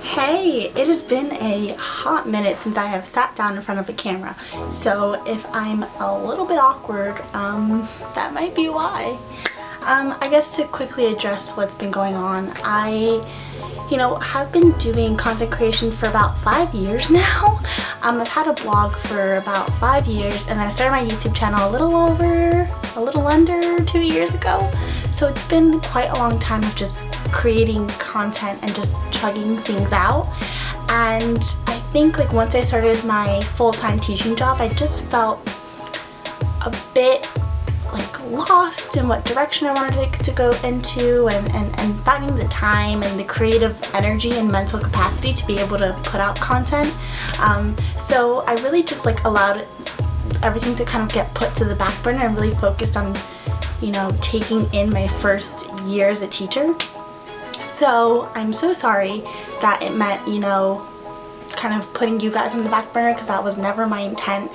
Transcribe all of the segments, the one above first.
Hey, it has been a hot minute since I have sat down in front of a camera, so if I'm a little bit awkward, that might be why. I guess to quickly address what's been going on, I have been doing content creation for about 5 years now. I've had a blog for about 5 years, and then I started my YouTube channel a little under 2 years ago. So it's been quite a long time of just creating content and just chugging things out. And I think once I started my full-time teaching job, I just felt a bit lost in what direction I wanted to go into, and finding the time and the creative energy and mental capacity to be able to put out content. So I really just allowed everything to kind of get put to the back burner and really focused on taking in my first year as a teacher. So I'm so sorry that it meant kind of putting you guys on the back burner, because that was never my intent,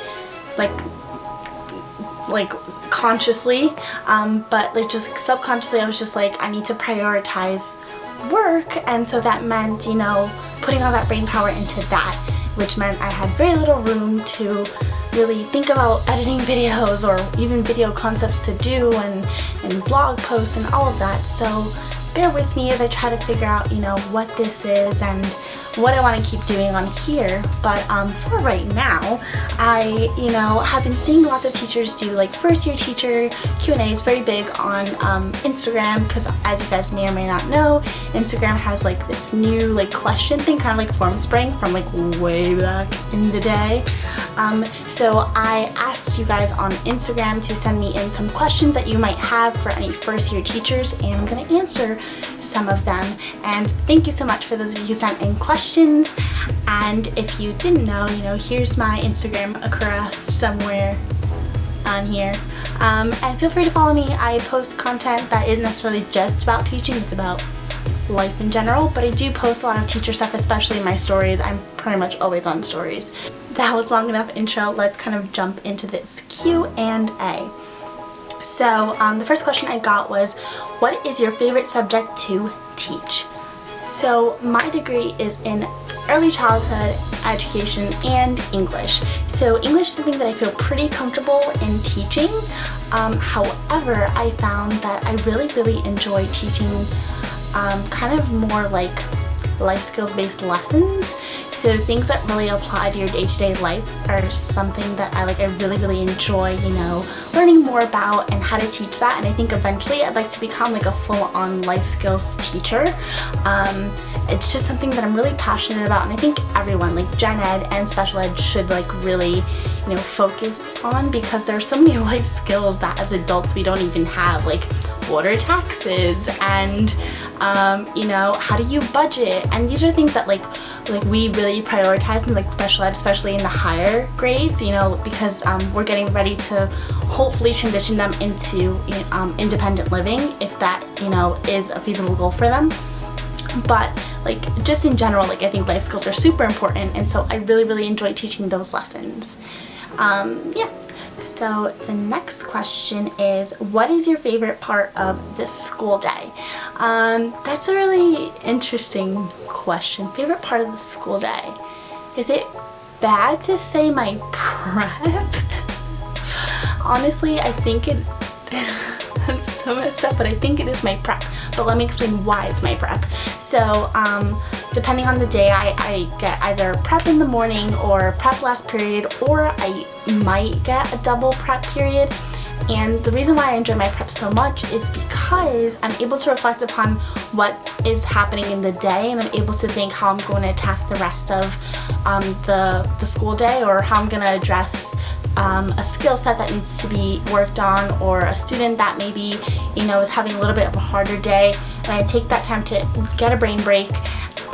consciously, but just subconsciously I was just I need to prioritize work, and so that meant putting all that brain power into that, which meant I had very little room to really think about editing videos or even video concepts to do and blog posts and all of that. So bear with me as I try to figure out what this is and what I want to keep doing on here. But for right now, I have been seeing lots of teachers do first year teacher Q&A. Is very big on Instagram, because as you guys may or may not know, Instagram has this new question thing, kind of like Formspring from way back in the day. So I asked you guys on Instagram to send me in some questions that you might have for any first year teachers, and I'm going to answer some of them. And thank you so much for those of you who sent in questions. And if you didn't know, here's my Instagram across somewhere on here. And feel free to follow me. I post content that isn't necessarily just about teaching, it's about life in general, but I do post a lot of teacher stuff, especially in my stories. I'm pretty much always on stories. That was long enough intro. Let's kind of jump into this Q&A. So the first question I got was, what is your favorite subject to teach? So my degree is in early childhood education and English. So English is something that I feel pretty comfortable in teaching. However, I found that I really enjoy teaching kind of more life skills based lessons. So things that really apply to your day-to-day life are something that I really enjoy, learning more about and how to teach that. And I think eventually I'd like to become a full-on life skills teacher. It's just something that I'm really passionate about, and I think everyone, gen ed and special ed, should really focus on, because there are so many life skills that as adults we don't even have, what are taxes, and how do you budget, and these are things that we really prioritize in special ed, especially in the higher grades, because we're getting ready to hopefully transition them into independent living, if that is a feasible goal for them. But just in general, I think life skills are super important, and so I really enjoy teaching those lessons. Yeah. So the next question is, what is your favorite part of the school day? That's a really interesting question. Favorite part of the school day. Is it bad to say my prep? Honestly, I think that's so messed up, but I think it is my prep. But let me explain why it's my prep. So depending on the day, I get either prep in the morning or prep last period, or I might get a double prep period. And the reason why I enjoy my prep so much is because I'm able to reflect upon what is happening in the day, and I'm able to think how I'm going to attack the rest of the school day, or how I'm going to address a skill set that needs to be worked on, or a student that maybe is having a little bit of a harder day, and I take that time to get a brain break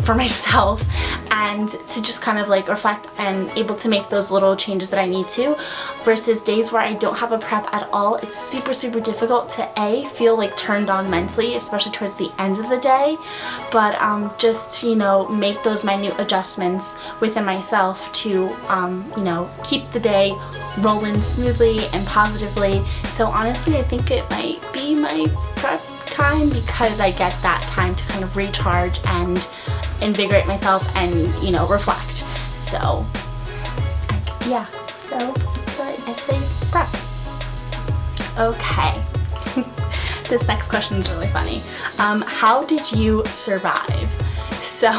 for myself and to just kind of reflect and able to make those little changes that I need to, versus days where I don't have a prep at all. It's super difficult to feel turned on mentally, especially towards the end of the day, but just make those minute adjustments within myself to keep the day rolling smoothly and positively. So honestly, I think it might be my prep time, because I get that time to kind of recharge and invigorate myself and, you know, reflect. So yeah, so it's an essay prep. Okay. This next question is really funny. How did you survive? So,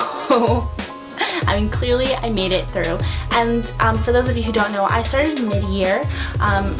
I mean, clearly I made it through. And for those of you who don't know, I started mid-year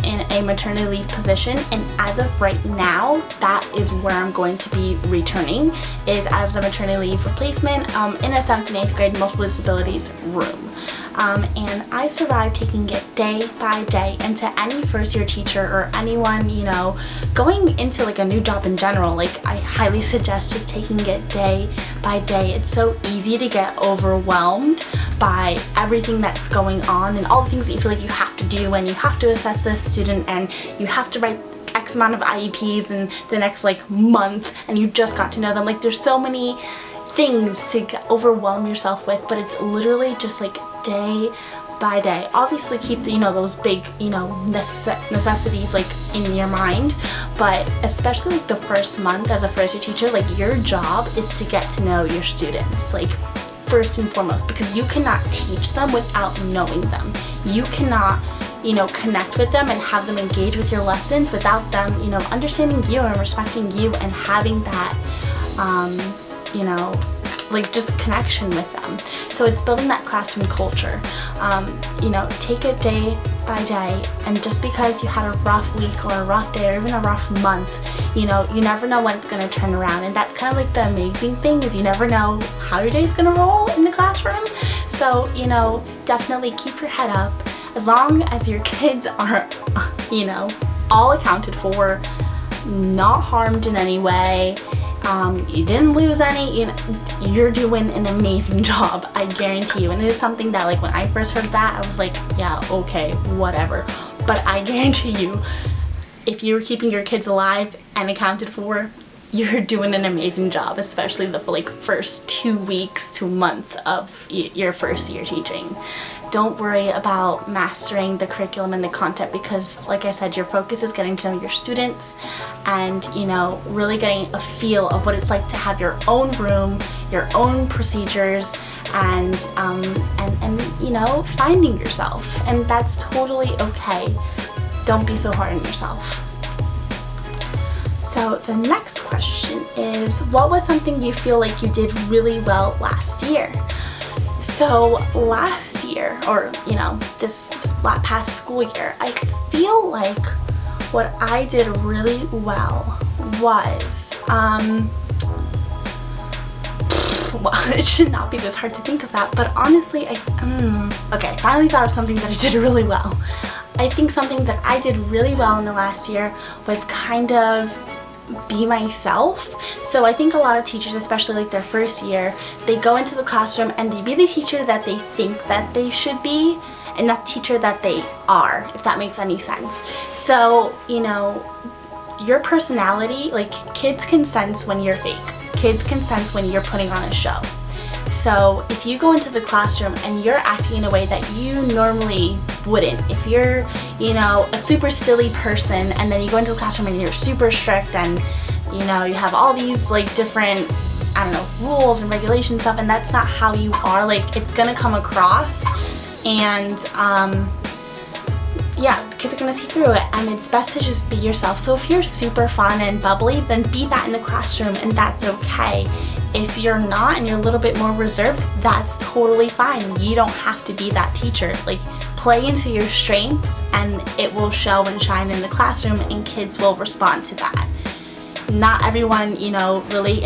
in a maternity leave position, and as of right now, that is where I'm going to be returning, is as a maternity leave replacement in a 7th and 8th grade multiple disabilities room. And I survived taking it day by day. And to any first year teacher or anyone, you know, going into like a new job in general, like I highly suggest just taking it day by day. It's so easy to get overwhelmed by everything that's going on and all the things that you feel like you have to do, and you have to assess this student and you have to write X amount of IEPs in the next like month, and you just got to know them. Like there's so many things to overwhelm yourself with, but it's literally just like day by day. Obviously keep the, you know, those big, you know, necessities like in your mind, but especially like the first month as a first year teacher, like your job is to get to know your students, like first and foremost, because you cannot teach them without knowing them. You cannot, you know, connect with them and have them engage with your lessons without them, you know, understanding you and respecting you and having that you know, like just connection with them. So it's building that classroom culture. You know, take it day by day, and just because you had a rough week or a rough day or even a rough month, you know, you never know when it's going to turn around. And that's kind of like the amazing thing, is you never know how your day's going to roll in the classroom. So, you know, definitely keep your head up. As long as your kids are, you know, all accounted for, not harmed in any way, you didn't lose any, you know, you're doing an amazing job, I guarantee you. And it is something that, like, when I first heard that, I was like, yeah, okay, whatever. But I guarantee you, if you're keeping your kids alive and accounted for, you're doing an amazing job, especially the like first 2 weeks to month of your first year teaching. Don't worry about mastering the curriculum and the content, because like I said, your focus is getting to know your students and, you know, really getting a feel of what it's like to have your own room, your own procedures, and you know, finding yourself. And that's totally okay. Don't be so hard on yourself. So the next question is, what was something you feel like you did really well last year? So last year, or, you know, this past school year, I feel like what I did really well was, well, it should not be this hard to think of that, but honestly, okay, I finally thought of something that I did really well. I think something that I did really well in the last year was kind of be myself. So I think a lot of teachers, especially like their first year, they go into the classroom and they be the teacher that they think that they should be, and not the teacher that they are, if that makes any sense. So, you know, your personality, like, kids can sense when you're fake. Kids can sense when you're putting on a show. So if you go into the classroom and you're acting in a way that you normally wouldn't, if you're, you know, a super silly person, and then you go into the classroom and you're super strict and, you know, you have all these like different, I don't know, rules and regulations stuff, and that's not how you are, like, it's gonna come across, and yeah, the kids are gonna see through it, and it's best to just be yourself. So if you're super fun and bubbly, then be that in the classroom, and that's okay. If you're not and you're a little bit more reserved, that's totally fine. You don't have to be that teacher. Like, play into your strengths and it will show and shine in the classroom, and kids will respond to that. Not everyone, you know, really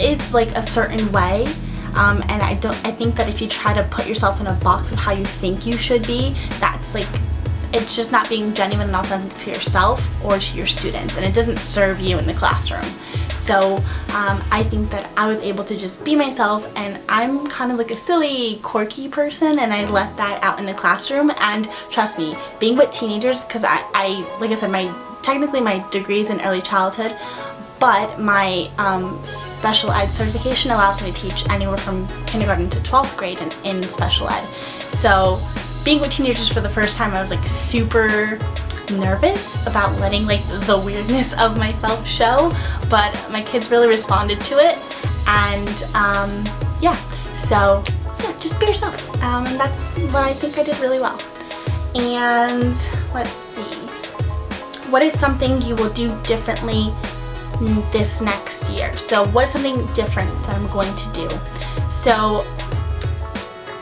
is like a certain way. And I think that if you try to put yourself in a box of how you think you should be, that's like, it's just not being genuine and authentic to yourself or to your students, and it doesn't serve you in the classroom. So I think that I was able to just be myself, and I'm kind of like a silly, quirky person, and I let that out in the classroom. And trust me, being with teenagers, because I like I said, technically my degree is in early childhood, but my special ed certification allows me to teach anywhere from kindergarten to 12th grade in special ed. So being with teenagers for the first time, I was like super nervous about letting like the weirdness of myself show, but my kids really responded to it, and yeah, so yeah, just be yourself. And that's what I think I did really well. And let's see, what is something you will do differently this next year? So what is something different that I'm going to do? So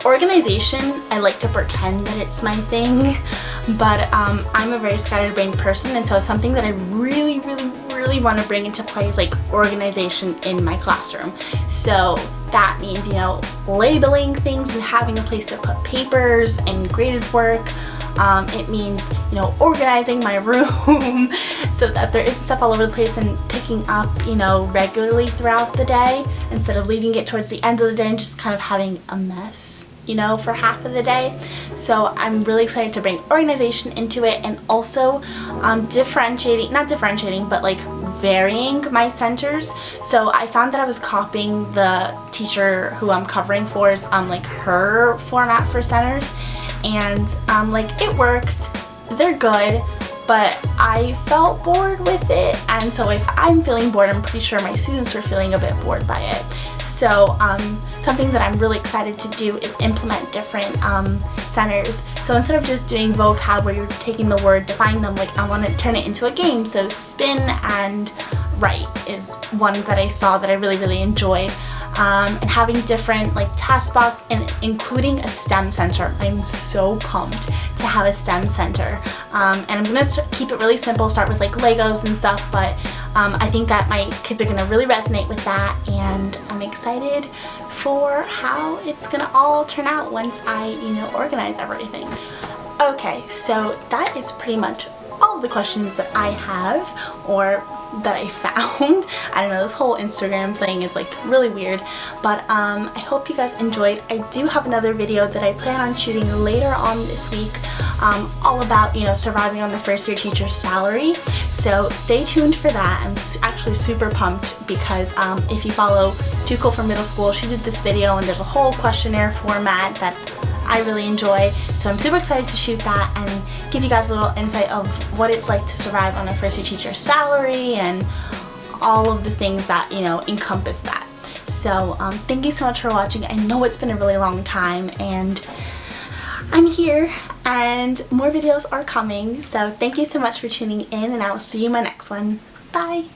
organization, I like to pretend that it's my thing, but I'm a very scatterbrained person, and so something that I really want to bring into play is like organization in my classroom. So that means, you know, labeling things and having a place to put papers and graded work. It means, you know, organizing my room so that there isn't stuff all over the place, and picking up, you know, regularly throughout the day instead of leaving it towards the end of the day and just kind of having a mess, you know, for half of the day. So I'm really excited to bring organization into it, and also not differentiating, but like varying my centers. So I found that I was copying the teacher who I'm covering for's like her format for centers, and like it worked, they're good, but I felt bored with it, and so if I'm feeling bored, I'm pretty sure my students were feeling a bit bored by it. So something that I'm really excited to do is implement different centers. So instead of just doing vocab where you're taking the word, defining them, like I want to turn it into a game. So spin and write is one that I saw that I really enjoyed. And having different like task box and including a STEM center. I'm so pumped to have a STEM center. And I'm gonna keep it really simple, start with like Legos and stuff, but I think that my kids are gonna really resonate with that, and I'm excited for how it's gonna all turn out once I, you know, organize everything. Okay, so that is pretty much all the questions that I have, or that I found. I don't know, this whole Instagram thing is like really weird, but I hope you guys enjoyed. I do have another video that I plan on shooting later on this week, all about, you know, surviving on the first year teacher's salary, so stay tuned for that. I'm actually super pumped because if you follow Too Cool for Middle School, she did this video and there's a whole questionnaire format that I really enjoy, so I'm super excited to shoot that and give you guys a little insight of what it's like to survive on a first year teacher's salary and all of the things that, you know, encompass that. So thank you so much for watching. I know it's been a really long time, and I'm here and more videos are coming, so thank you so much for tuning in, and I will see you in my next one. Bye!